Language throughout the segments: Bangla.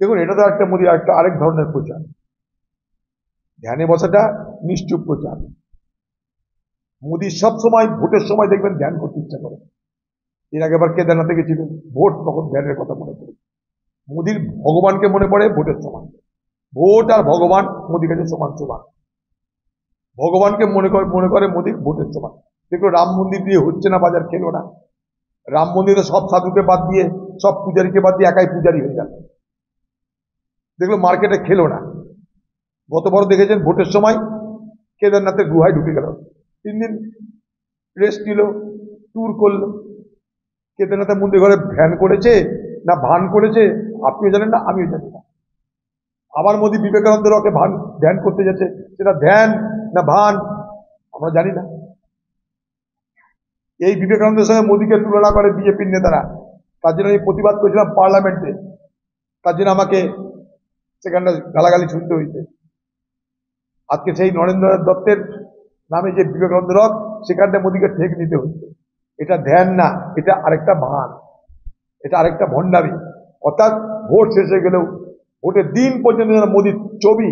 দেখুন, এটা তো একটা মোদি একটা আরেক ধরনের প্রচার। ধ্যানে বসাটা নিশ্চুপ প্রচার। মোদি সব সময় ভোটের সময় দেখবেন ধ্যান করতে ইচ্ছা করে। এর আগে আবার কেদারনাথে গেছিলেন, ভোট তখন ধ্যানের কথা মনে পড়ে। মোদির ভগবানকে মনে পড়ে ভোটের সময়। ভোট আর ভগবান মোদির কাছে সমান সমান। ভগবানকে মনে করে মোদির ভোটের সময়। দেখলো রাম মন্দির দিয়ে হচ্ছে না, বাজার খেলো না। রাম মন্দিরে সব সাধুকে বাদ দিয়ে, সব পূজারীকে বাদ দিয়ে একাই পূজারী হয়ে গেল। দেখলো মার্কেটে খেলো না। গতবার দেখেছেন ভোটের সময় কেদারনাথের গুহায় ঢুকে গেল, 3 দিন রেস্ট নিল, ট্যুর করলো। কেদারনাথের মন্দির ঘরে ধ্যান করেছে না ভান করেছে আপনিও জানেন না, আমিও জানি না। আবার মোদী বিবেকানন্দ রকে ধ্যান করতে যাচ্ছে, সেটা ধ্যান না ভান আমরা জানি না। এই বিবেকানন্দের সঙ্গে মোদীকে তুলনা করে বিজেপির নেতারা। তার জন্য আমি প্রতিবাদ করেছিলাম পার্লামেন্টে, তার জন্য আমাকে সেখানটা গালাগালি শুনতে হয়েছে। আজকে সেই নরেন্দ্রনাথ দত্তের নামে যে বিবেকানন্দ রক, সেখানটা মোদীকে ঠেক নিতে হচ্ছে। এটা ধ্যান না, এটা আরেকটা ভান, এটা আরেকটা ভণ্ডামি। অর্থাৎ ভোট শেষ হয়ে গেলেও ভোটের দিন পর্যন্ত যেন মোদীর ছবি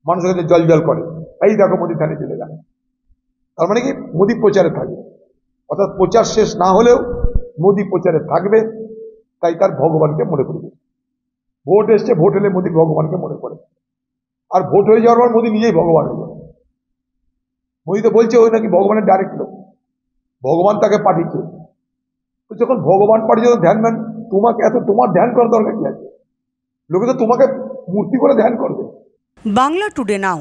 মানুষের কাছে জল জল করে, এই দেখো মোদী ধ্যানে চলে গেল। তার মানে কি মোদী প্রচারে থাকবে, অর্থাৎ প্রচার শেষ না হলেও মোদী প্রচারে থাকবে। তাই তার ভগবানকে মনে করবে। ভোট এসছে, ভোট এলে মোদী ভগবানকে মনে করে। আর ভোট হয়ে যাওয়ার পর মোদী নিজেই ভগবান হয়ে যাবে। মোদী তো বলছে ওই নাকি ভগবানের ডাইরেক্ট লোক, ভগবান তাকে পাঠিয়েছে। যখন ভগবান পাঠিয়েছে ধ্যান ম্যান, তোমাকে এত তোমার ধ্যান করার দরকার কি আছে? লোকে তো তোমাকে মূর্তি করে ধ্যান করবে। বাংলা টুডে নাও